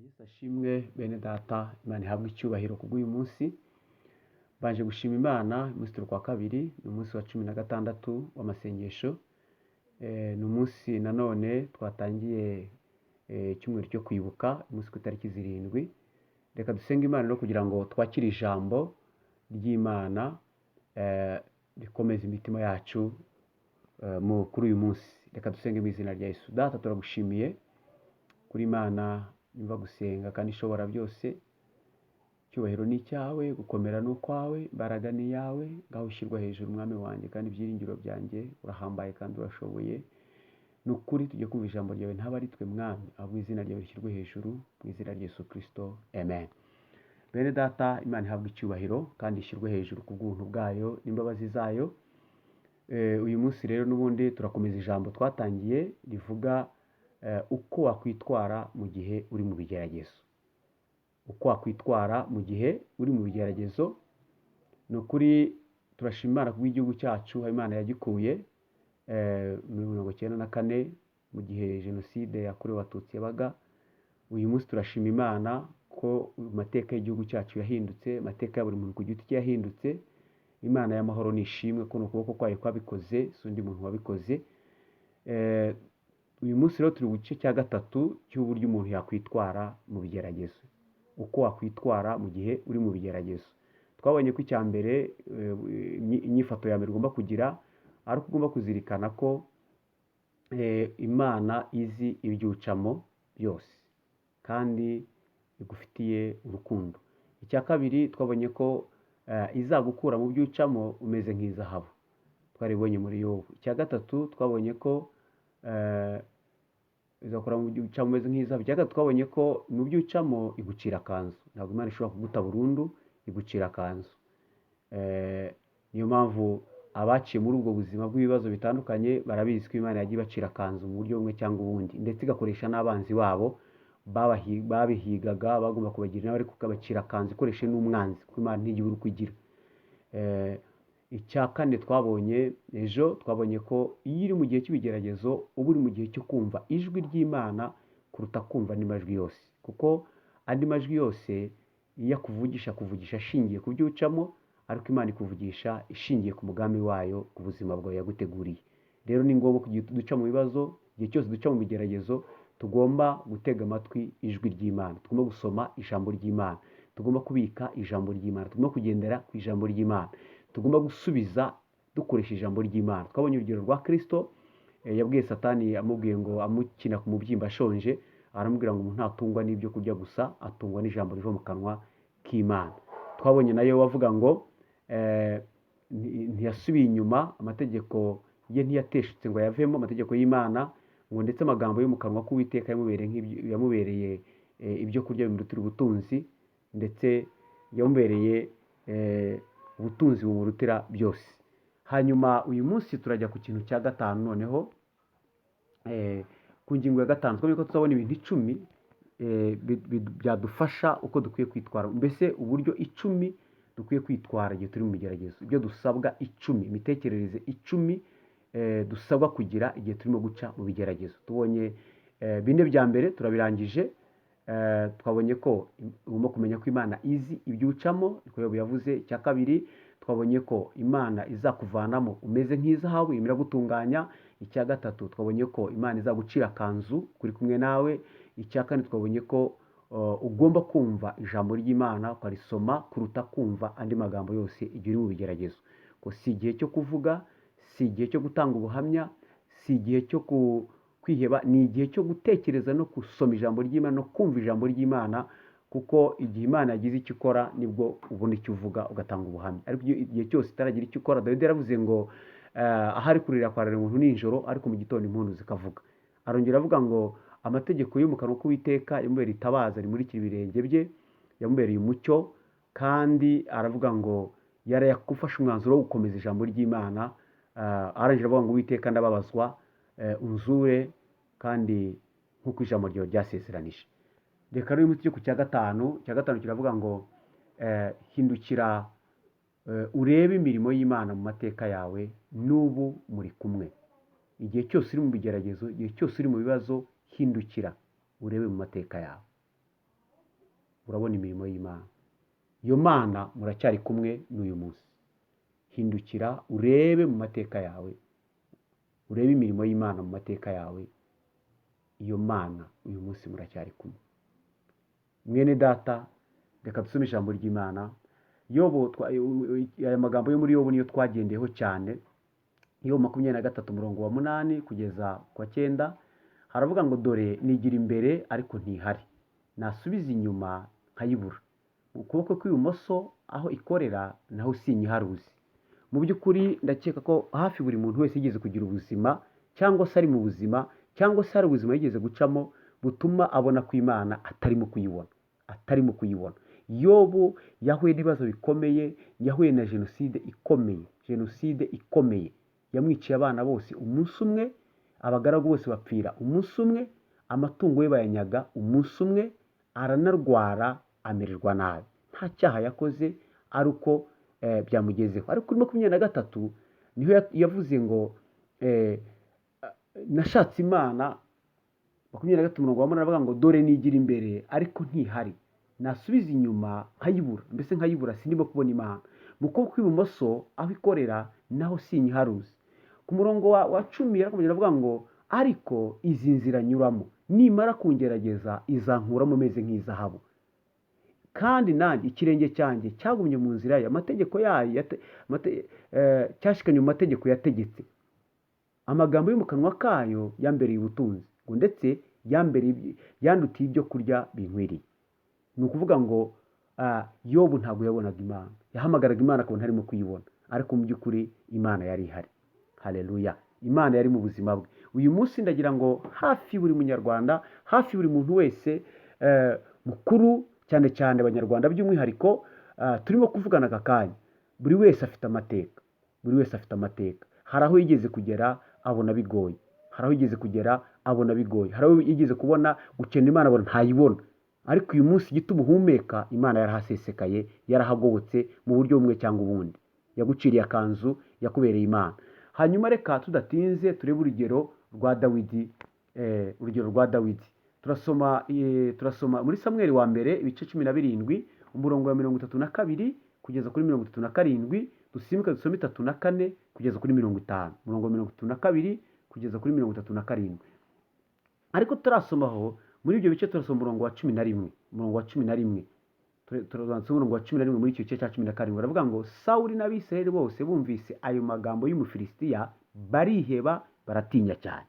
Yesu ashimwe bene data, Imana ihabwe icyubahiro kubw'uyu munsi. Banje gushima Imana, umunsi turi kwa kabiri, ni umunsi wa 16 w'amasengesho. Ni umunsi nanone twatangiye icyumweru cyo kwibuka, umunsi ku itariki 7. Reka dusenge Imana no kugira ngo twakire ijambo ry'Imana rikomeza imitima yacu kuri uyu munsi. Reka dusenge mu izina rya Yesu. Data, turagushimiye kuri Imana imva gusenga kandi ishobora byose. Cyubahiro ni cyawe, gukomera no kwawe, imbaraga ni yawe. Ngaho ushyirwa hejuru mwami wanjye, kandi ibyiringiro byanjye urahambaye kandi urashoboye. Nukuri tujye kumva ijambo ryawe, ntaba ari twe mwami, ahubwo izina ryawe rishyirwe hejuru, mu izina rya Yesu Kristo, amen. Bene data, Imana ihabwe icyubahiro kandi ishyirwe hejuru ku bw'ubuntu bwayo n'imbabazi zayo. Uyu munsi rero n'ubundi turakomeza ijambo twatangiye rivuga uko wakwitwara mu gihe uri mu bigeragezo. Uko wakwitwara mu gihe uri mu bigeragezo. Nukuri turashima Imana kubw'igihugu cyacu, Imana yagikuye mu 1994 mu gihe jenoside yakorewe abatutsi yabaga. Uyu munsi turashima Imana ko amateka y'igihugu cyacu yahindutse, amateka ya buri muntu ku giti cye yahindutse. Imana y'amahoro nishimwe ko n'ukuboko kwayo kwabikoze, si undi muntu wabikoze. Uyu munsi rero turi mu gice cya gatatu cy'uburyo umuntu yakwitwara mu bigeragezo. Uko wakwitwara mu gihe uri mu bigeragezo. Twabonye ko icya mbere, inyifato ya mbere ugomba kugira ari uko ugomba kuzirikana ko Imana izi ibyucamo byose kandi igufitiye urukundo. Icya kabiri twabonye ko izagukura mu byucamo umeze nk'izahabu, twaribonye muri Yobu. Icya gatatu twabonye ko izakora mu byucamo umeze nk'izahabu. Icya gatatu twabonye ko mu byucamo igucira akanzu. Ntabwo Imana ishobora kuguta burundu, igucira akanzu. Niyo mpamvu abaciye muri ubwo buzima bw'ibibazo bitandukanye barabizi ko Imana yagiye ibacira akanzu mu buryo bumwe cyangwa ubundi, ndetse igakoresha n'abanzi babo babihigaga, bagomba kubagira nawe ariko ukabacira akanzu ikoreshe n'umwanzi, kuko Imana ntigibura uko igira. Icya kane twabonye ejo, twabonye ko iyo uri mu gihe cy'ibigeragezo uba uri mu gihe cyo kumva ijwi ry'Imana kuruta kumva andi majwi yose, kuko andi majwi yose iyo akuvugisha ashingiye ku byo ucamo, ariko Imana ikuvugisha ishingiye ku mugambi wayo ku buzima bwawe yaguteguriye. Rero ni ngombwa kugira duca mu bibazo, igihe cyose duca mu bigeragezo tugomba gutega amatwi ijwi ry'Imana, tugomba gusoma ijambo ry'Imana, tugomba kubika ijambo ry'Imana, tugomba kugendera ku ijambo ry'Imana, tugomba gusubiza dukoresha ijambo ry'Imana. Twabonye urugero rwa Kristo, yabwiye Satani, amubwiye ngo amukina ku mubyimba ashonje, aramubwira ngo umuntu ntatungwa n'ibyo kurya gusa, atungwa n'ijambo riva mu kanwa k'Imana. Twabonye nayo wavuga ngo ntiyasubiye inyuma, amategeko ye ntiyateshutse ngo yavemo, amategeko y'Imana, ngo ndetse amagambo yo mu kanwa k'Uwiteka yamubereye ibyo kurya bimurutira ubutunzi, ndetse yamubereye ubutunzi bumurutira byose. Hanyuma uyu munsi turajya ku kintu cya gatanu noneho, ku ngingo ya gatanu twabonye ko tuzabona ibintu 10 byadufasha uko dukwiye kwitwara, mbese uburyo 10 dukwiye kwitwara igihe turi mu bigeragezo, ibyo dusabwa 10, imitekerereze 10 dusabwa kugira igihe turimo guca mu bigeragezo. Tubonye 4 bya mbere turabirangije. Twabonye ko ugomba kumenya ko Imana izi ibyucamo, niko Yobu yavuze. Icya kabiri twabonye ko Imana izakuvanamo umeze nk'izahabu, imira gutunganya. Icya gatatu twabonye ko Imana izagucira akanzu kuri kumwe nawe. Icya kane twabonye ko ugomba kumva ijambo ry'Imana ukarisoma kuruta kumva andi magambo yose igihe uri mu bigeragezo. Ko si igihe cyo kuvuga, si igihe cyo gutanga ubuhamya, si igihe cyo kwiheba, ni igihe cyo gutekereza no gusoma ijambo ry'Imana no kumva ijambo ry'Imana, kuko igihe Imana yagize icyo ikora nibwo ubona icyo uvuga ugatanga ubuhamya. Ariko igihe cyose itaragira icyo ikora, Dawidi yaravuze ngo ahari kurira kwarara umuntu nijoro, ariko mu gitondo impundu zikavuga. Arongera avuga ngo amategeko yo mu kanwa k'Uwiteka yamubereye itabaza rimurikira ibirenge bye, yamubereye umucyo, kandi aravuga ngo yarayakufashe umwanzuro wo gukomeza ijambo ry'Imana. Arangije avuga ngo Uwiteka ndababazwa, unzure kandi nk'uko ijambo ryawe ryasezeranije. Reka rero tujye ku cya gatanu. Cya gatanu kiravuga ngo hindukira urebe imirimo y'Imana mu mateka yawe, nubu muri kumwe. Igihe cyose uri mu bigeragezo, igihe cyose uri mu bibazo, hindukira urebe mu mateka yawe. urabona imirimo y'Imana. Iyo Mana muracyari kumwe n'uyu munsi. Hindukira urebe mu mateka yawe, urebe imirimo y'Imana mu mateka yawe. Iyo Mana uyu munsi muracyari kumwe. Mwene data, reka dusome ijambo ry'Imana. Yobu, aya magambo yo muri Yobu niyo twagendeyeho cyane. Yobu 23:8 kugeza kwa 9 haravuga ngo dore nigira imbere ariko ntihari, nasubiza inyuma nkayibura, mu kuboko kw'ibumoso aho ikorera naho sinyiharuzi. Mu by'ukuri ndakeka ko hafi buri muntu wese yigeze kugira ubuzima, cyangwa se ari mu buzima, cyangwa se hari ubuzima yigeze gucamo butuma abona ko Imana atarimo kuyibona. Yobu yahuye n'ibibazo bikomeye, yahuye na jenoside ikomeye. Yamwiciye abana bose umunsi umwe, abagaragu bose bapfira umunsi umwe, amatungo ye bayanyaga umunsi umwe, aranarwara amererwa nabi. Nta cyaha yakoze ari uko byamugezeho. Ariko kuri 23 niho yavuze ngo nashatse Imana. 23:8 aravuga ngo dore nigira imbere ariko ntihari, nasubiza inyuma nkayibura, mbese nkayibura sinimo kubona Imana. Mu kuboko kw'ibumoso aho ikorera naho sinyiharuzi. Ku murongo wa 10 arakomeza avuga ngo ariko izi nzira nyuramo nimara kungerageza izankuramo meze nk'izahabu, kandi nanjye ikirenge cyanjye cyagumye mu nzira ye, amategeko yayo cyashikanye mu mategeko yategetse. Amagambo yo mu kanwa kayo yambereye ubutunzi, ngo ndetse yandutiye ibyo kurya binkwiriye. Ni ukuvuga ngo Yobu ntabwo yabonaga Imana, yahamagaraga Imana akabona harimo kuyibona, ariko mu by'ukuri Imana yari ihari. Haleluya! Imana yari mu buzima bwe. Uyu munsi ndagira ngo hafi buri munyarwanda, hafi buri muntu wese mukuru, cyane cyane abanyarwanda by'umwihariko turimo kuvugana aka kanya, buri wese afite amateka. Hari aho yigeze kugera abona bigoye, hari aho yigeze kubona gukena Imana abona ntayibona. Ariko uyu munsi gituma uhumeka, Imana yarahasesekaye, yarahagobotse mu buryo bumwe cyangwa ubundi. Yaguciriye akanzu, yakubereye Imana. Hanyuma reka tudatinze turebe urugero rwa Dawidi. Turasoma muri Samweli wa mbere ibice 17 umurongo wa 32 kugeza kuri 37, dusimbuka dusome 34 kugeza kuri 50, umurongo wa 32 kugeza kuri 37. Ariko turasomaho muri ibyo bice turasoma umurongo wa 11, turabanza umurongo wa 11 muri icyo gice cya 14. Baravuga ngo Sawuli n'Abisirayeli bose bumvise ayo magambo y'Umufilisitiya bariheba baratinya cyane.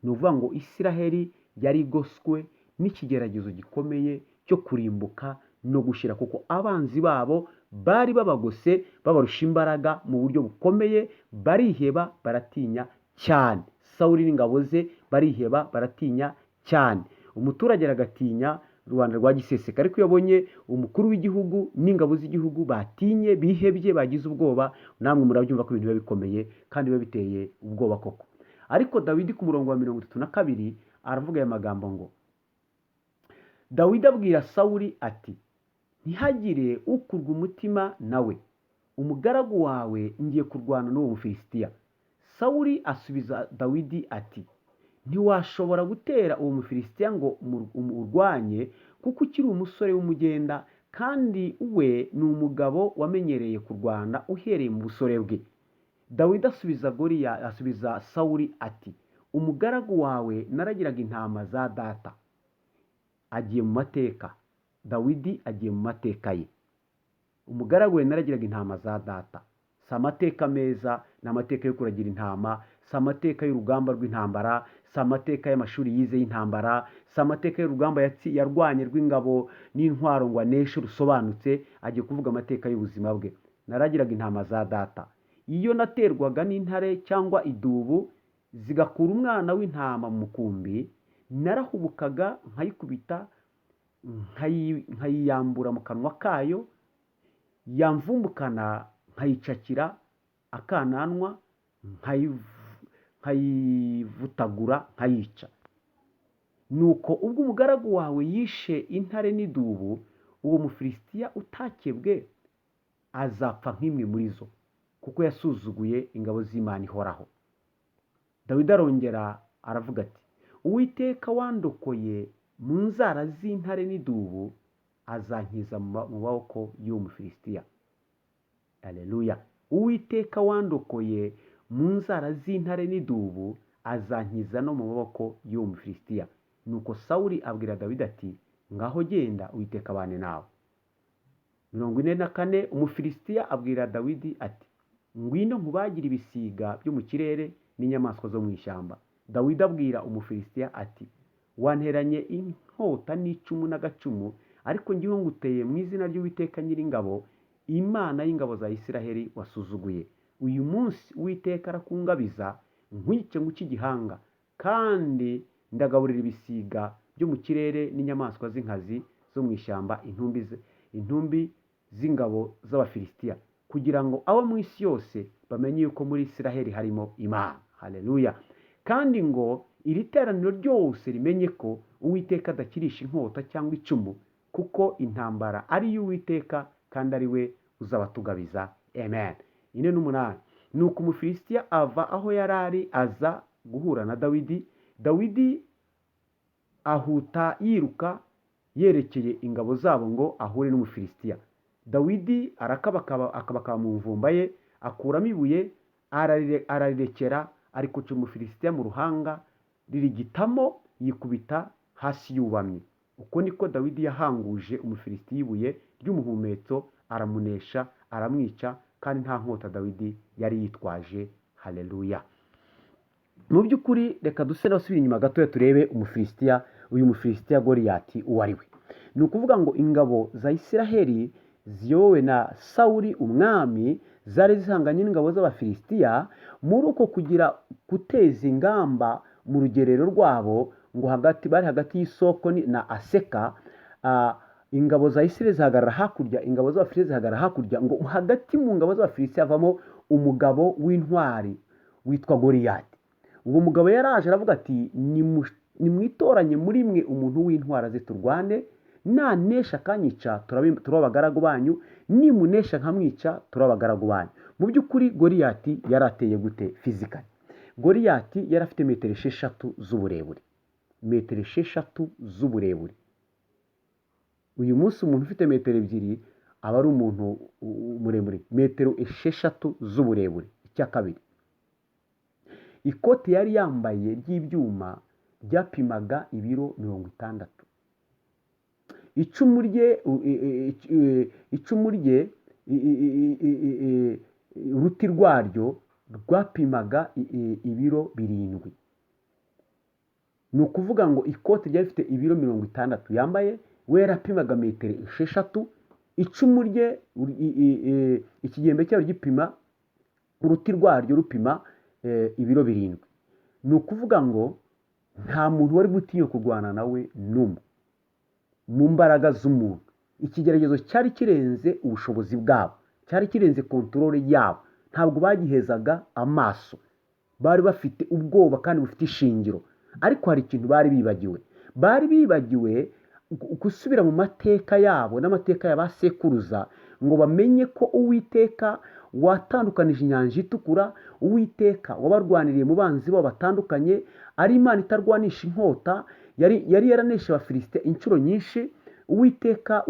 Ni ukuvuga ngo Isiraheli yari igoswe n'ikigeragezo gikomeye cyo kurimbuka no gushira, kuko abanzi babo bari babagose babarusha imbaraga mu buryo bukomeye. Bariheba baratinya cyane. Sawuli n'ingabo ze bariheba baratinya cyane. Umuturage aragatinya, rubanda rwa giseseka. Ariko yabonye umukuru w'igihugu n'ingabo z'igihugu batinye, bihebye, bagize ubwoba, namwe murabyumva ko ibintu biba bikomeye kandi biba biteye ubwoba koko. Ariko Dawidi ku murongo wa 32 aravuga aya magambo ngo, Dawidi abwira Sawuli ati ntihagire ukurwa umutima nawe, umugaragu wawe ngiye kurwana n'uwo Mufilisitiya. Sawuli asubiza Dawidi ati ntiwashobora gutera uwo Mufilisitiya ngo urwanye, kuko ukiri umusore w'umugenda, kandi we ni umugabo wamenyereye kurwana uhereye mu busore bwe. Dawidi asubiza Sawuli ati umugaragu wawe naragiraga intama za data. Agiye mu mateka. Dawidi agiye mu mateka ye. Umugaragu we naragiraga intama za data. Si amateka meza, ni amateka yo kuragira intama, si amateka y'urugamba rw'intambara, si amateka y'amashuri yize y'intambara, si amateka y'urugamba yarwanye rw'ingabo n'intwaro ngo aneshe rusobanutse. Agiye kuvuga amateka y'ubuzima bwe. Naragiraga intama za data. Iyo naterwaga n'intare cyangwa idubu zigakura umwana w'intama mu mukumbi, narahubukaga nkayikubita, nkayiyambura mu kanwa kayo, yamvumbukana nkayicakira akananwa, nkayivutagura nkayica. Nuko ubwo umugaragu wawe yishe intare n'idubu, uwo Mufilisitiya utakebwe azapfa nk'imwe muri zo, kuko yasuzuguye ingabo z'Imana ihoraho. Dawidi arongera aravuga ati Uwiteka wandokoye mu nzara z'intare n'idubu azankiza mu maboko y'uwo Mufilisitiya. Haleluya. Uwiteka wandokoye mu nzara z'intare n'idubu azankiza no mu maboko y'uwo Mufilisitiya. Nuko Sawuli abwira Dawidi ati, ngaho genda, Uwiteka abane nawe. 44 Umufilisitiya abwira Dawidi ati, ngwino nkubagira ibisiga byo mu kirere n'inyamaswa zo mu ishyamba. Dawidi abwira Umufilisitiya ati, wanteranye inkota n'icumu n'agacumu, ariko njyewe nguteye mu izina ry'Uwiteka Nyiringabo, Imana y'ingabo za Isiraheli wasuzuguye. Uyu munsi Uwiteka arakungabiza, nkwice nguce igihanga, kandi ndagaburira ibisiga byo mu kirere n'inyamaswa z'inkazi zo mu ishyamba, intumbi z'ingabo z'Abafilisitiya, kugira ngo abo mu isi yose bamenye yuko muri Isiraheli harimo Imana. Haleluya. Kandi ngo iri teraniro ryose rimenye ko Uwiteka adakirisha inkota cyangwa icumu, kuko intambara ari y'Uwiteka kandi ari we uzabatugabiza. Amen. 48 Nuko Umufilisitiya ava aho yarari aza guhura na Dawidi. Dawidi ahuta yiruka yerekeye ingabo zabo ngo ahure n'Umufilisitiya. Dawidi akabakaba mu mvumba ye, akuramo ibuye, ararirekera, arikuca Umufilisitiya mu ruhanga, ririgitamo, yikubita hasi yubamye. Uko niko Dawidi yahanguje Umufilisitiya ibuye ry'umuhumetso, aramunesha, aramwica, kandi nta nkota Dawidi yari yitwaje. Haleluya. Mu by'ukuri reka duse n'abasubira inyuma gato turebe Umufilisitiya, uyu Mufilisitiya Goliyati uwo ari we. Ni ukuvuga ngo ingabo za Isiraheli ziyobowe na Sawuli umwami zari zihanganye n'ingabo z'Abafilisitiya, muri uko kugira guteza ingamba mu rugerero rwabo, ngo bari hagati y'isoko na Aseka. Ingabo za Isiraheli zihagarara hakurya, ingabo z'Abafilisitiya zihagarara hakurya, ngo hagati mu ngabo z'Abafilisitiya havamo umugabo w'intwari witwa Goliyati. Uwo mugabo yaraje aravuga ati, nimwitoranye muri mwe umuntu w'intwara ze turwane, nanesha akanyica turaba abagaragu banyu, nimunesha nkamwica turaba abagaragu banyu. Mu by'ukuri Goliyati yari ateye gute fizikali? Goliyati yari afite 6 z'uburebure. 6 z'uburebure. Uyu munsi umuntu ufite 2 aba ari umuntu muremure. 6 z'uburebure. Icya kabiri, ikote yari yambaye ry'ibyuma ryapimaga ibiro 60. Icumu rye uruti rwaryo rwapimaga ibiro 7. Ni ukuvuga ngo ikote ryari rifite ibiro 60 yambaye, we yarapimaga 6. Icumu rye ikigembe cyaro gipima, uruti rwaryo rupima ibiro 7. Ni ukuvuga ngo nta muntu wari gutinya kurwana nawe n'umwe mu mbaraga z'umuntu. Ikigeragezo cyari kirenze ubushobozi bwabo, cyari kirenze kontrole yabo, ntabwo bagihezaga amaso, bari bafite ubwoba kandi bufite ishingiro. Ariko hari ikintu bari bibagiwe gusubira mu mateka yabo n'amateka y'abasekuruza, ngo bamenye ko Uwiteka watandukanije inyanja itukura, Uwiteka wabarwaniriye mu banzi babo batandukanye, ari Imana itarwanisha inkota, yari yaranesha Abafilisitiya inshuro nyinshi. Uwiteka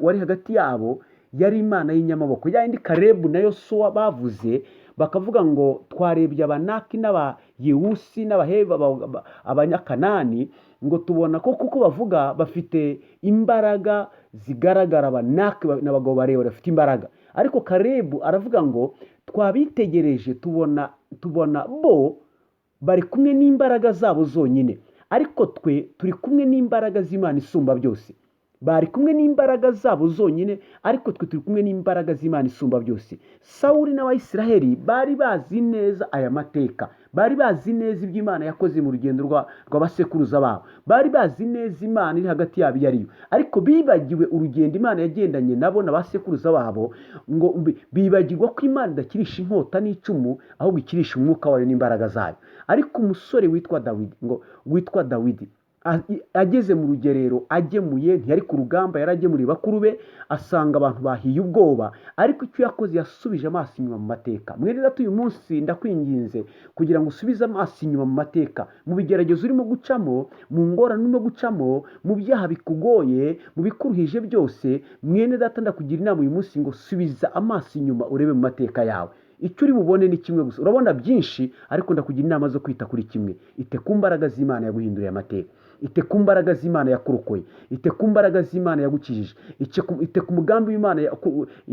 wari hagati yabo, yari Imana y'inyamaboko. Yandi Kalebu na Yosuwa bavuze bakavuga ngo twarebye Abanaki n'Abayewusi n'Abaheva Abanyakanani, ngo tubona ko kuko bavuga bafite imbaraga zigaragara. Abanaki n'abagabo barebare bafite imbaraga, ariko Kalebu aravuga ngo twabitegereje tubona bo bari kumwe n'imbaraga zabo zonyine, ariko twe turi kumwe n'imbaraga z'Imana isumba byose. Bari kumwe n'imbaraga zabo zonyine, ariko twe turi kumwe n'imbaraga z'Imana isumba byose. Sawuli n'Abayisiraheli bari bazi neza aya mateka, bari bazi neza ibyo Imana yakoze mu rugendo rw'abasekuruza babo, bari bazi neza Imana iri hagati yabo iyo ariyo, ariko bibagiwe urugendo Imana yagendanye nabo n'abasekuruza babo, ngo bibagirwa ko Imana idakirisha inkota n'icumu, ahubwo ikirisha umwuka wayo n'imbaraga zayo. Ariko umusore witwa Dawidi ageze mu rugerero agemuye, ntiyari ku rugamba, yari agemuriye bakuru be, asanga abantu bahiye ubwoba, ariko icyo yakoze yasubije amaso inyuma mu mateka. Mwene data, uyu munsi ndakwinginze kugira ngo usubize amaso inyuma mu mateka, mu bigeragezo urimo gucamo, mu ngorane urimo gucamo, mu byaha bikugoye, mu bikuruhije byose. Mwene data, ndakugira inama uyu munsi ngo subiza amaso inyuma urebe mu mateka yawe. Icyo uri bubone ni kimwe gusa. Urabona byinshi, ariko ndakugira inama zo kwita kuri kimwe. Ite ku mbaraga z'Imana yaguhinduriye amateka, ite ku mbaraga z'Imana yakurokoye, ite ku mbaraga z'Imana yagukijije, ite ku mugambi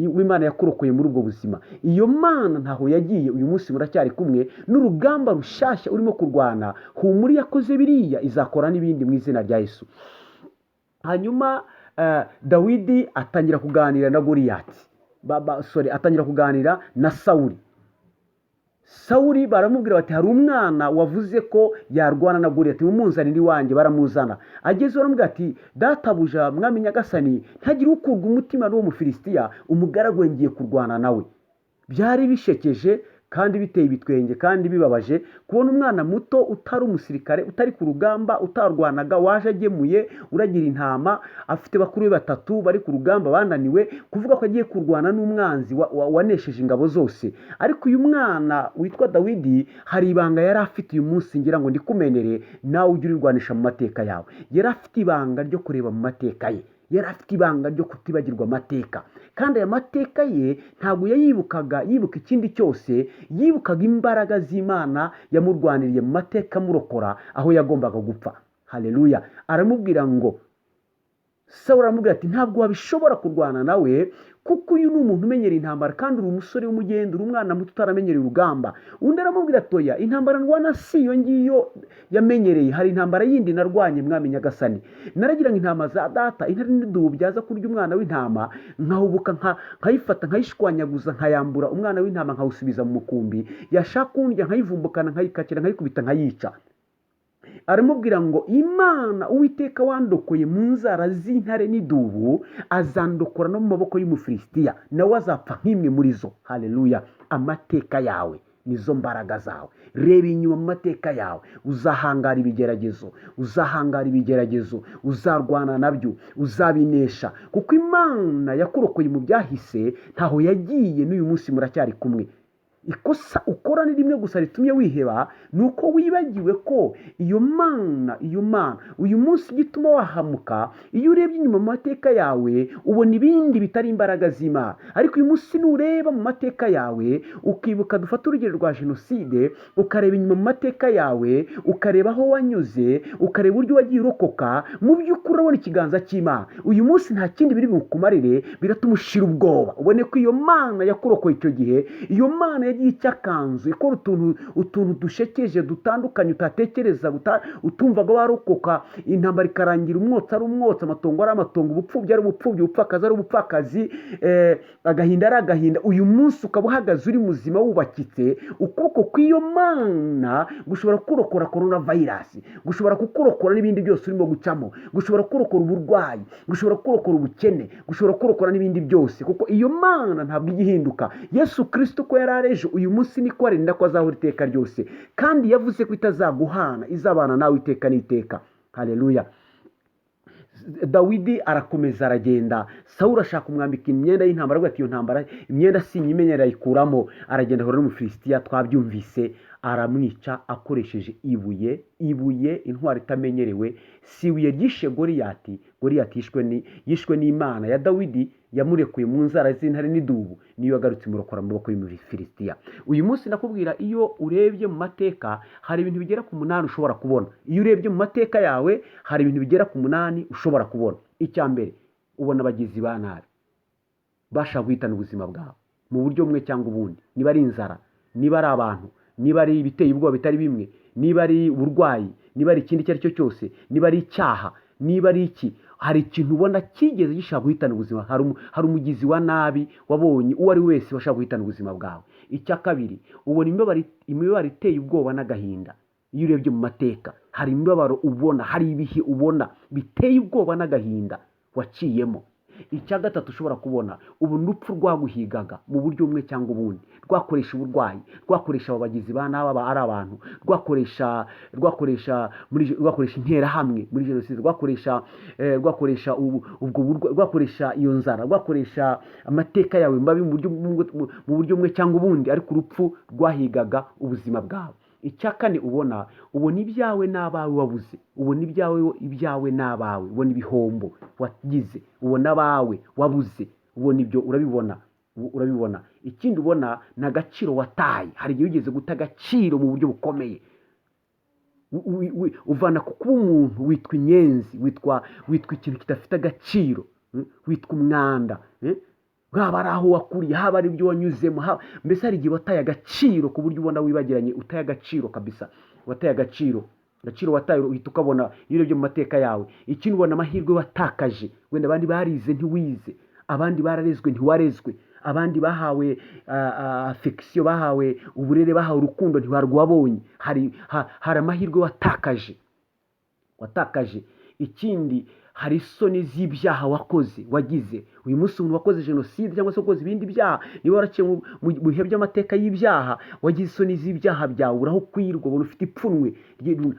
w'Imana yakurokoye muri ubwo buzima. Iyo Mana ntaho yagiye, uyu munsi muracyari kumwe. N'urugamba rushyashya urimo kurwana, humura yakoze biriya, izakora n'ibindi mu izina rya Yesu. Hanyuma Dawidi atangira kuganira na Goliyati, atangira kuganira na Sawuli. Sawuli baramubwira bati hari umwana wavuze ko yarwana na Goliyati, mumunzanire iwanjye. Baramuzana, ageze baramubwira ati databuja mwami nyagasani, ntagire ukurwa umutima n'uwo Mufilisitiya, umugaragu ngiye kurwana nawe. Byari bishekeje kandi biteye ibitwenge kandi bibabaje kubona umwana muto utari umusirikare, utari ku rugamba, utarwanaga, waje agemuye uragira intama, afite bakuru be batatu bari ku rugamba bananiwe, kuvuga ko agiye kurwana n'umwanzi wanesheje ingabo zose. Ariko uyu mwana witwa Dawidi hari ibanga yari afite uyu munsi, ngira ngo ndikumenere nawe ujye urirwanisha mu mateka yawe. Yari afite ibanga ryo kureba mu mateka ye, yari afite ibanga ryo kutibagirwa amateka. Kandi aya mateka ye ntabwo yibuka ikindi cyose, yibukaga imbaraga z'Imana yamurwaniriye mu mateka amurokora aho yagombaga gupfa. Haleluya. Aramubwira ngo, Sawuli aramubwira ati ntabwo wabishobora kurwana nawe, kuko uyu ni umuntu umenyereye intambara kandi uri umusore w'umugenda, uri umwana muto utaramenyereye urugamba. Undi aramubwira atoya, intambara ndwana si iyo ngiyo yamenyereye, hari intambara yindi narwanye mwami nyagasani. Naragira ngo intama za data, intare n'idubu byaza kurya umwana w'intama, nkahubuka nkayifata nkayishwanyaguza, nkayambura umwana w'intama nkawusubiza mu mukumbi, yashaka kundya nkayivumbukana, nkayikatira, nkayikubita, nkayica. Aramubwira ngo Imana Uwiteka wandokoye mu nzara z'intare n'idubu, azandokora no mu maboko y'Umufilisitiya, nawe azapfa nk'imwe muri zo. Haleluya. Amateka yawe nizo mbaraga zawe. Reba inyuma mu mateka yawe, uzahangara ibigeragezo, uzarwana nabyo, uzabinesha, kuko Imana yakurokoye mu byahise ntaho yagiye, n'uyu munsi muracyari kumwe. Ikosa ukora ni rimwe gusa ritumye wiheba, nuko wibagiwe ko iyo Mana uyu munsi gituma wahamuka. Iyo urebye inyuma mu mateka yawe ubona ibindi bitari imbaraga z'Imana, ariko uyu munsi nureba mu mateka yawe ukibuka, dufata urugero rwa jenoside, ukareba inyuma mu mateka yawe, ukareba aho wanyuze, ukareba uburyo wagiye urokoka, mu by'ukuri urabona ikiganza cy'Imana. Uyu munsi nta kindi biri bukumarire, biratuma ushira ubwoba, ubone ko iyo Mana yakurokoye icyo gihe. Iyo Mana yagiye icyakanzu, ikora utuntu dushekeje dutandukanye utatekereza, utumvaga warokoka. Intambara ikarangira umwotsi ari umwotsi, amatongo ari amatongo, ubupfubyi ari ubupfubyi, ubupfakazi ari ubupfakazi, agahinda ari agahinda. Uyu munsi ukaba uhagaze uri muzima wubakitse. Ukuboko kw'iyo Mana gushobora kurokora coronavirus, gushobora kukurokora n'ibindi byose urimo gucamo, gushobora kurokora uburwayi, gushobora kurokora ubukene, gushobora kurokora n'ibindi byose, kuko iyo Mana ntabwo igihinduka. Yesu Kristo ko yarareje, uyu munsi niko arinda ko azahora iteka ryose, kandi yavuze ko itazaguhana, izabana nawe iteka n'iteka. Haleluya. Dawidi arakomeza aragenda. Sawuli ashaka kumwambika imyenda y'intambara, avuga ati iyo ntambara imyenda sinyimenyera, ayikuramo. Aragenda ahura n'Umufilisitiya, twabyumvise, aramwica akoresheje ibuye, intwari itamenyerewe. Si ibuye ryishe Goliyati, Goliyati yishwe n'Imana ya Dawidi yamurekuye mu nzara z'intare n'idubu, niyo yagarutse imurokora mu maboko y'Umufilisitiya. Uyu munsi nakubwira, iyo urebye mu mateka hari ibintu bigera ku 8 ushobora kubona. Iyo urebye mu mateka yawe hari ibintu bigera ku 8 ushobora kubona. Icya mbere, ubona abagizi ba nabi bashaka guhitana ubuzima bwawe mu buryo bumwe cyangwa ubundi, niba ari inzara, niba ari abantu, niba ari ibiteye ubwoba bitari bimwe, niba ari uburwayi, niba ari ikindi icyo ari cyo cyose, niba ari icyaha, niba ari iki, hari ikintu ubona kigeze gishaka guhitana ubuzima. Hari umugizi wa nabi wabonye uwo ari wese washaka guhitana ubuzima bwawe. Icya kabiri, ubona imibabaro iteye ubwoba n'agahinda. Iyo urebye mu mateka hari imibabaro ubona, hari ibihe ubona biteye ubwoba n'agahinda waciyemo. icya gatatu ushobora kubona, ubu urupfu rwaguhigaga mu buryo bumwe cyangwa ubundi, rwakoresha uburwayi, rwakoresha abagizi ba nabi ari abantu, rwakoresha interahamwe muri jenoside, rwakoresha iyo nzara, rwakoresha amateka yawe mabi mu buryo bumwe cyangwa ubundi, ariko urupfu rwahigaga ubuzima bwawe. Icya kane ubona ibyawe n'abawe wabuze, ubona ibyawe n'abawe, ubona ibihombo wagize, ubona abawe wabuze, ubona ibyo urabibona. Ikindi ubona ni agaciro wataye. Hari igihe wigeze guta agaciro mu buryo bukomeye, uvana ku kuba umuntu witwa inyenzi, witwa ikintu kidafite agaciro, witwa umwanda, haba ari aho wakuriye, haba ari ibyo wanyuzemo, mbese hari igihe wataye agaciro ku buryo ubona wibagiranye, utaye agaciro kabisa, wataye agaciro wataye, uhita ukabona iyo urebye mu mateka yawe. Ikindi ubona amahirwe watakaje, wenda abandi barize ntiwize, abandi bararezwe ntiwarezwe, abandi bahawe affection, bahawe uburere, bahawe urukundo ntiwarwabonye. Hari amahirwe watakaje. Ikindi hari isoni z'ibyaha wagize. Uyu munsi umuntu wakoze jenoside cyangwa se wakoze ibindi byaha, niba waraciye mu bihe by'amateka y'ibyaha, wagize isoni z'ibyaha byawe, uraho kwirwa, ubona ufite ipfunwe.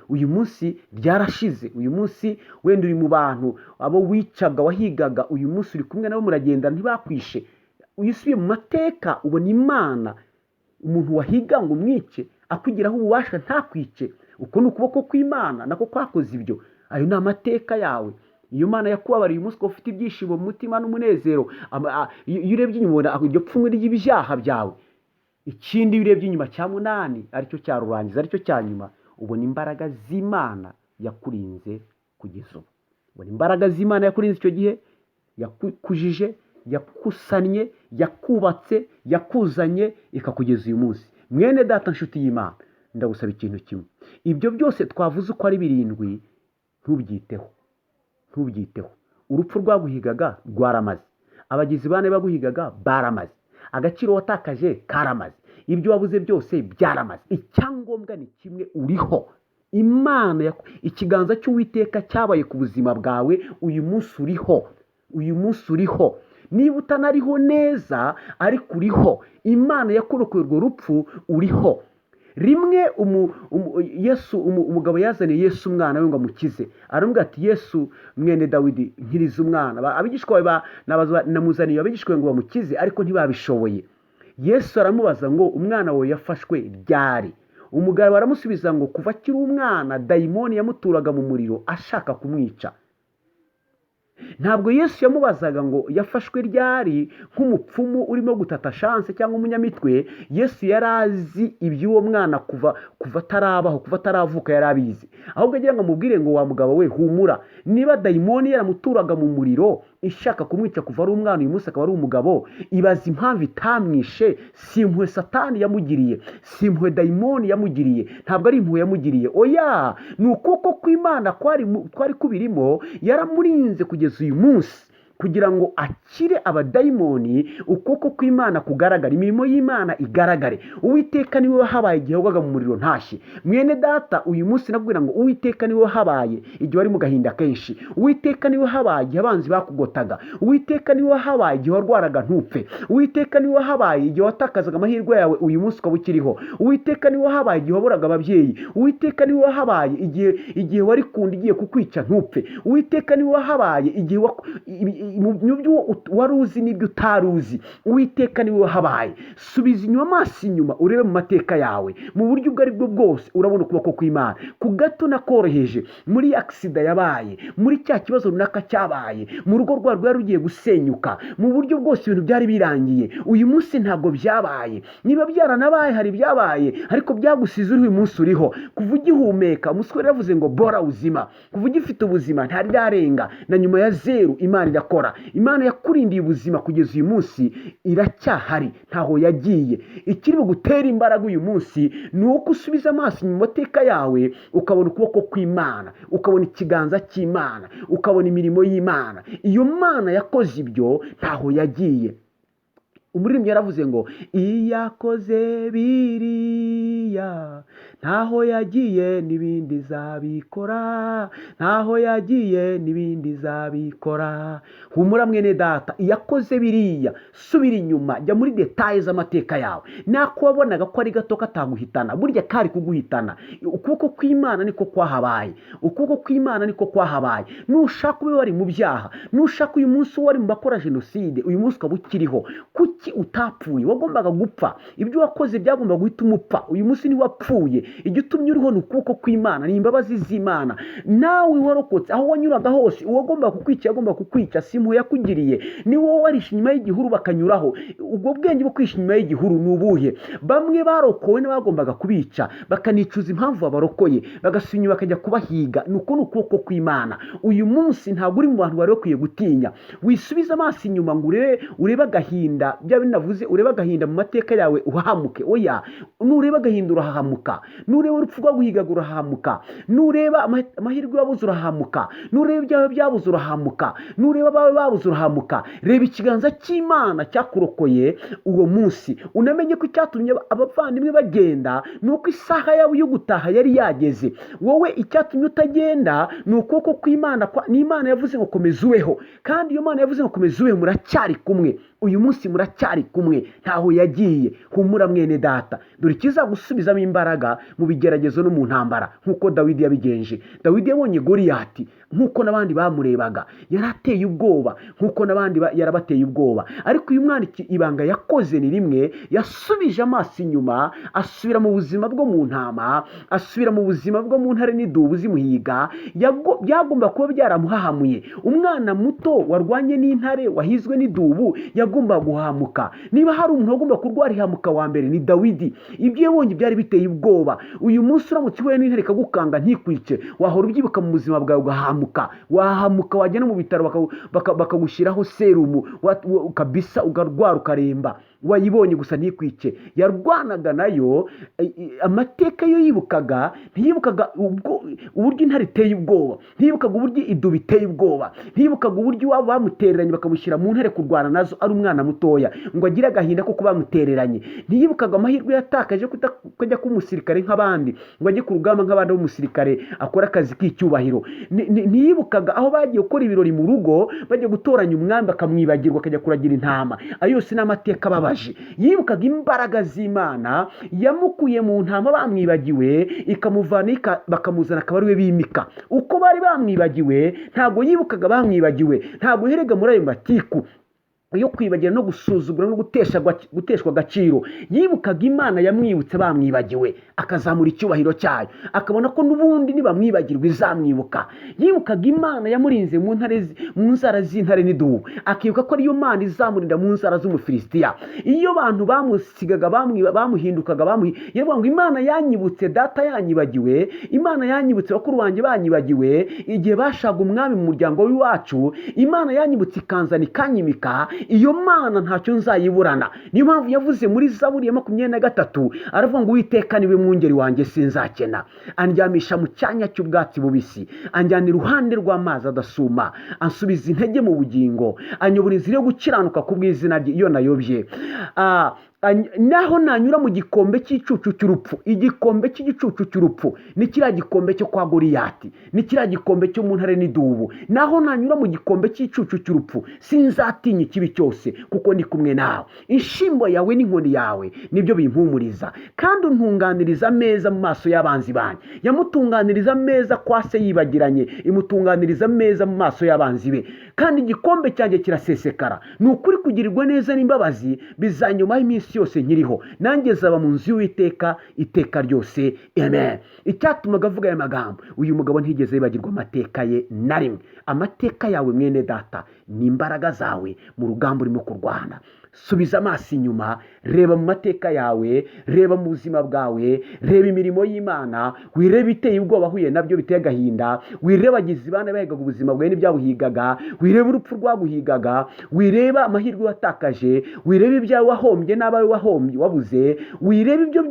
Uyu munsi ryarashize. Uyu munsi wenda uri mu bantu abo wicaga, wahigaga, uyu munsi uri kumwe nabo, muragenda ntibakwishe. Uyisubiye mu mateka ubona Imana, umuntu wahiga ngo umwice akugiraho ububasha ntakwice. Uko ni ukuboko kw'Imana nako kwakoze ibyo. Ayo ni amateka yawe. Iyo Mana yakubabariye uyu munsi ko ufite ibyishimo mu mutima n'umunezero, iyo urebye inyuma ubona iryo pfunwe ry'ibyaha byawe. Ikindi iyo urebye inyuma, cya munani aricyo cyarurangiza, aricyo cya nyuma, ubona imbaraga z'Imana yakurinze kugeza ubu. Ubona imbaraga z'Imana yakurinze icyo gihe, yakujije, yakusanye, yakubatse, yakuzanye, ikakugeza uyu munsi. Mwene data, nshuti y'Imana, ndagusaba ikintu kimwe. Ibyo byose twavuze uko ari 7, ntubyiteho. Urupfu rwaguhigaga rwaramaze, abagizi ba nabi baguhigaga baramaze, agaciro watakaje karamaze, ibyo wabuze byose byaramaze. Icyangombwa ni kimwe, uriho. Imana, ikiganza cy'Uwiteka cyabaye ku buzima bwawe. Uyu munsi uriho. Niba utanariho neza, ariko uriho. Imana yakurokoye urwo rupfu, uriho. Rimwe umugabo yazaniye Yesu umwana we ngo amukize. Aramubwira ati, Yesu mwene Dawidi, nkiriza umwana. Abigishwa be namuzaniye abigishwa ngo bamukize, ariko ntibabishoboye. Yesu aramubaza ngo, umwana wawe yafashwe ryari? Umugabo aramusubiza ngo, kuva akiri umwana dayimoni yamuturaga mu muriro ashaka kumwica. Ntabwo Yesu yamubazaga ngo yafashwe ryari nk'umupfumu urimo gutata chance cyangwa umunyamitwe. Yesu yari azi iby'uwo mwana kuva atarabaho, kuva ataravuka yari abizi. Ahubwo agira ngo amubwire ngo, wa mugabo we, humura. Niba dayimoni yaramuturaga mu muriro ishaka kumwica kuva ari umwana, uyu munsi akaba ari umugabo, ibaza impamvu itamwishe. Si impuhwe Satani yamugiriye, si impuhwe dayimoni yamugiriye, ntabwo ari impuhwe yamugiriye. Oya, ni ukuboko kw'Imana kwari kubirimo, yaramurinze kugeza uyu munsi, kugira ngo akire abadayimoni. Ukuboko kw'Imana kugaragara, imirimo y'Imana igaragare. Uwiteka niwe wahabaye igihe wagwaga mu muriro ntashye. Mwene data, uyu munsi nakubwira ngo Uwiteka niwe wahabaye igihe wari mu gahinda kenshi. Uwiteka niwe wahabaye igihe abanzi bakugotaga. Uwiteka niwe wahabaye igihe warwaraga ntupfe. Uwiteka niwe wahabaye igihe watakazaga amahirwe yawe, uyu munsi ukaba ukiriho. Uwiteka niwe wahabaye igihe waburaga ababyeyi. Uwiteka niwe wahabaye igihe wari kundi igiye kukwica ntupfe. Uwiteka niwe wahabaye igihe mu byo wari uzi n'ibyo utaruzi. Uwiteka niwe wahabaye. Subiza inyuma amaso inyuma, urebe mu mateka yawe, mu buryo ubwo ari bwo bwose urabona ukuboko kw'Imana. Ku gato nakoroheje, muri aksida yabaye, muri cya kibazo runaka cyabaye, mu rugo rwawe rwari rugiye gusenyuka, mu buryo bwose ibintu byari birangiye, uyu munsi ntabwo byabaye. Niba byaranabaye, hari byabaye, ariko byagusize uri uyu munsi uriho. Kuva ugihumeka, umusore yavuze ngo bora uzima. Kuva ugifite ubuzima, ntari ryarenga na nyuma ya zeru Imana irakora. Imana yakurindiye ubuzima kugeza uyu munsi, iracyahari, ntaho yagiye. Ikiri bugutera imbaraga uyu munsi ni uko usubiza amaso mu mateka yawe, ukabona ukuboko kw'Imana, ukabona ikiganza cy'Imana, ukabona imirimo y'Imana. Iyo Mana yakoze ibyo, ntaho yagiye. Umuririmbyi yaravuze ngo, iyakoze biriya ntaho yagiye n'ibindi zabikora, ntaho yagiye n'ibindi zabikora. Humura mwene data, iyakoze biriya subira inyuma, jya muri detaye z'amateka yawe. Nako wabonaga ko ari gato kataguhitana, burya kari kuguhitana. Ukuboko kw'Imana niko kwahabaye, ukuboko kw'Imana niko kwahabaye. Nushaka ube wari mu byaha, nushaka uyu munsi wari mu bakora jenoside, uyu munsi ukaba ukiriho, kuki utapfuye? Wagombaga gupfa, ibyo wakoze byagombaga guhita umupfa. Uyu munsi ni wapfuye, igitumye uriho ni ukuboko kw'Imana, ni imbabazi z'Imana. Nawe warokotse, aho wanyuraga hose uwagombaga kukwica yagombaga kukwica, si impuhwe yakugiriye. Ni wowe warishe inyuma y'igihuru bakanyuraho. Ubwo bwenge bwo kwisha inyuma y'igihuru ni ubuhe? Bamwe barokowe n'abagombaga kubica, bakanicuza impamvu babarokoye, bagasunya bakajya kubahiga. Nuko ni ukuboko kw'Imana. Uyu munsi ntabwo uri mu bantu bari bakwiye gutinya. Wisubiza amaso inyuma ngo urebe agahinda, bya binavuze urebe agahinda mu mateka yawe uhahamuke. Oya, nureba agahinda urahahamuka, nureba urupfu rwaguhigaga urahahamuka, nureba amahirwe wabuze urahahamuka, nureba ibyawe byabuze urahahamuka, nureba abawe babuze urahahamuka. Reba ikiganza cy'Imana cyakurokoye uwo munsi, unamenye ko icyatumye abavandimwe bagenda ni uko isaha yawe yo gutaha yari yageze. Wowe icyatumye utagenda ni ukuboko kw'Imana. Ni Imana yavuze ngo komeza ubeho, kandi iyo Mana yavuze ngo komeza ubeho, muracyari kumwe. Uyu munsi muracyari kumwe, ntaho yagiye. Humura mwene data, dore ikizagusubizamo imbaraga mu bigeragezo no mu ntambara, nk'uko Dawidi yabigenje. Dawidi yabonye Goliyati, nk'uko n'abandi bamurebaga yarateye ubwoba, nk'uko n'abandi yarabateye ubwoba. Ariko uyu mwana ibanga yakoze ni rimwe, yasubije amaso inyuma, asubira mu buzima bwo mu ntama, asubira mu buzima bwo mu ntare n'idubu zimuhiga. Byagomba kuba byaramuhahamuye. Umwana muto warwanye n'intare, wahizwe n'idubu, yagomba guhamuka. Niba hari umuntu wagomba kurwara ihamuka wa mbere, ni Dawidi. Ibyo yabonye byari biteye ubwoba. Uyu munsi uramutse uhuye n'intare ikagukanga ntikwice, wahora ubyibuka mu buzima bwawe ugahamuka. Wahamuka, wajya no mu bitaro bakagushyiraho serumu kabisa, ugarwara ukaremba. Wayibonye gusa ntikwice. Yarwanaga nayo. Amateka yo yibukaga, ntiyibukaga uburyo intare iteye ubwoba, ntiyibukaga uburyo idubu iteye ubwoba, ntiyibukaga uburyo iwabo bamutereranye bakamushyira mu ntare kurwana nazo ari umwana mutoya ngo agire agahinda kuko bamutereranye. Ntiyibukaga amahirwe yatakaje kujya k'umusirikare nk'abandi, ngo ajye ku rugamba nk'abandi b'umusirikare akora akazi k'icyubahiro. Ntiyibukaga aho bagiye gukora ibirori mu rugo, bagiye gutoranya umwami bakamwibagirwa akajya kuragira intama. Ayo yose ni amateka ababaje. Yibukaga imbaraga z'Imana yamukuye mu ntama bamwibagiwe, ikamuvana bakamuzana akaba ari we bimika. Uko bari bamwibagiwe, ntabwo yibukaga bamwibagiwe, ntabwo herega muri ayo matiku yo kwibagira no gusuzugura no guteshwa agaciro. Yibukaga Imana yamwibutse bamwibagiwe, akazamura icyubahiro cyayo, akabona ko n'ubundi nibamwibagirwa izamwibuka. Yibukaga Imana yamurinze mu nzara z'intare n'idubu, akibuka ko ariyo Mana izamurinda mu nzara z'Umufilisitiya. Iyo abantu bamusigaga bamuhindukaga yavuga ngo Imana yanyibutse, data yanyibagiwe, Imana yanyibutse, bakuru banjye banyibagiwe igihe bashaga umwami mu muryango w'iwacu, Imana yanyibutse ikanzana ikanyimika. Iyo Mana ntacyo nzayiburana. Niyo mpamvu yavuze muri Zaburi ya 23 aravuga ngo Uwiteka niwe mwungeri wanjye sinzakena. Andyamisha mu cyanya cy'ubwatsi bubisi, anjyana iruhande rw'amazi adasuma, ansubiza intege mu bugingo, anyobora inzira yo gukiranuka ku bw'izina rye iyo nayobye. Naho nanyura mu gikombe cy'igicucu cy'urupfu. Igikombe cy'igicucu cy'urupfu ni kiriya gikombe cyo kwa Goliyati, ni kiriya gikombe cyo mu ntare n'idubu. Naho nanyura mu gikombe cy'igicucu cy'urupfu, sinzatinya ikibi cyose kuko ndi kumwe nawe. Inshimbo yawe n'inkoni yawe nibyo bimpumuriza, kandi untunganiriza ameza mu maso y'abanzi banjye. Yamutunganiriza ameza kwa se yibagiranye, imutunganiriza ameza mu maso y'abanzi be. Kandi igikombe cyanjye kirasesekara. Ni ukuri kugirirwa neza n'imbabazi bizanyumaho iminsi yose nkiriho, nanjye zaba mu nzu y'Uwiteka iteka ryose. Amen. Icyatumaga avuga aya magambo, uyu mugabo ntigeze yibagirwa amateka ye na rimwe. Amateka yawe mwene data ni imbaraga zawe mu rugamba urimo kurwana. Subiza amaso inyuma, reba mu mateka yawe, reba mu buzima bwawe, reba imirimo y'Imana, wirebe iteye ubwoba huye nabyo biteye agahinda, wirebe agize bana bahigaga ubuzima bwawe n'ibyabuhigaga, wirebe urupfu rwaguhigaga, wireba amahirwe watakaje, wirebe ibyawe wahombye n'abawe wahombye wabuze, wirebe ibyo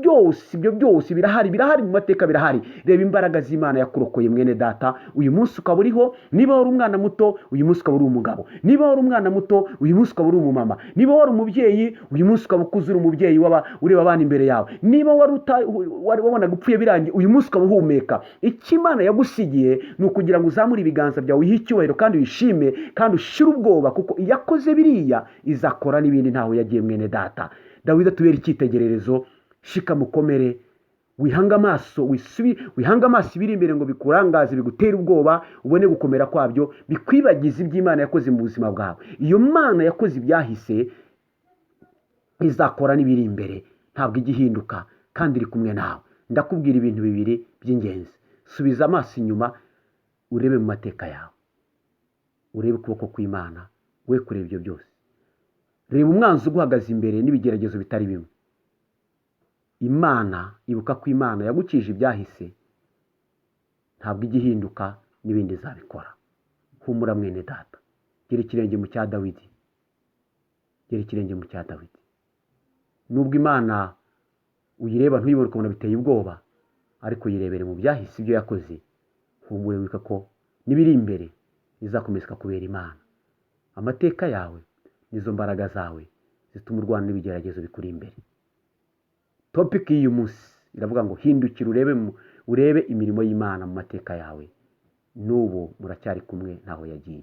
byose birahari mu mateka birahari. Reba imbaraga z'Imana yakurokoye mwene data. Uyu munsi ukaba uriho. Niba wari umwana muto, uyu munsi ukaba uri umugabo. Niba wari umwana muto, uyu munsi ukaba uri umumama. Niba wari wari umubyeyi uyu munsi ukaba ukuze uri umubyeyi ureba abana imbere yawe, niba wari wabonaga upfuye birangiye uyu munsi ukaba uhumeka. icyo Imana yagusigiye ni ukugira ngo uzamure ibiganza byawe uyihe icyubahiro kandi wishime kandi ushire ubwoba, kuko iyo akoze biriya izakora n'ibindi ntaho yagiye mwene data. Dawidi atubera icyitegererezo. Shika mukomere, wihanga amaso ibiri imbere ngo bikurangaze, bigutere ubwoba, ubone gukomera kwabyo, bikwibagiza iby'Imana yakoze mu buzima bwawe. Iyo Mana yakoze ibyahise izakora n'ibiri imbere, ntabwo igihinduka kandi iri kumwe nawe. Ndakubwira ibintu bibiri by'ingenzi. Subiza amaso inyuma, urebe mu mateka yawe, urebe ukuboko kw'Imana, we kureba ibyo byose. Reba umwanzi uguhagaze imbere n'ibigeragezo bitari bimwe. Imana, ibuka ko Imana yagukije ibyahise, ntabwo igihinduka n'ibindi zabikora. Humura mwene data, gera ikirenge mu cya Dawidi, gera ikirenge mu cya Dawidi. Nubwo Imana uyireba ntuyibone ukabona biteye ubwoba, ariko yirebere mu byahise ibyo yakoze. Humure wika ko n'ibiri imbere izakomeza kubera Imana. Amateka yawe nizo mbaraga zawe zituma urwana n'ibigeragezo bikuri imbere. Topic y'uyu munsi iravuga ngo hindukira urebe imirimo y'Imana mu mateka yawe. Nubu muracyari kumwe, ntaho yagiye.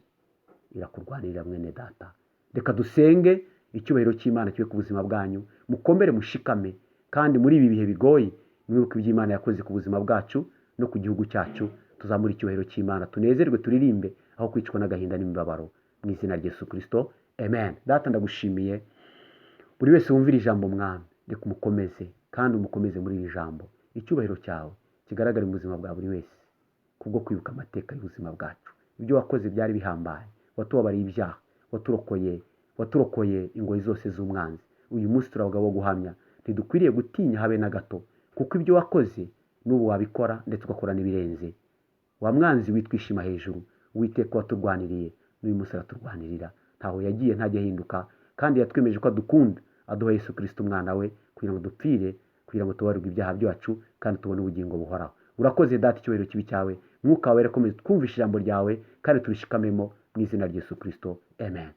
Irakurwanirira mwene data. Reka dusenge icyubahiro cy'Imana kibe ku buzima bwanyu. Mukomere mushikame, kandi muri ibi bihe bigoye mwibuke iby'Imana yakoze ku buzima bwacu no ku gihugu cyacu. Tuzamura icyubahiro cy'Imana, tunezerwe, turirimbe aho kwicwa n'agahinda n'imibabaro, mu izina rya Yesu Kristo, amen. Data ndagushimiye buri wese wumvira ijambo Mwami, reka umukomeze kandi umukomeze muri iri jambo. Icyubahiro cyawe kigaragara mu buzima bwa buri wese kubwo kwibuka amateka y'ubuzima bwacu. Ibyo wakoze byari bihambaye, watubabariye ibyaha, waturokoye ingoyi zose z'umwanzi. Uyu munsi turavuga wo guhamya, ntidukwiriye gutinya habe na gato, kuko ibyo wakoze n'ubu wabikora ndetse ugakora n'ibirenze. Wa mwanzi witwishima hejuru, Uwiteka waturwaniriye n'uyu munsi araturwanirira. Ntaho yagiye, ntajya ahinduka, kandi yatwemeje ko adukunda, aduha Yesu Kristo umwana we kugira ngo dupfire, kugira ngo tubarirwe ibyaha byacu kandi tubone ubugingo buhoraho. Urakoze Data, icyubahiro kibi cyawe. Mwuka wawe rakomeze twumvishe ijambo ryawe kandi turishikamemo mu izina rya Yesu Kristo, amen.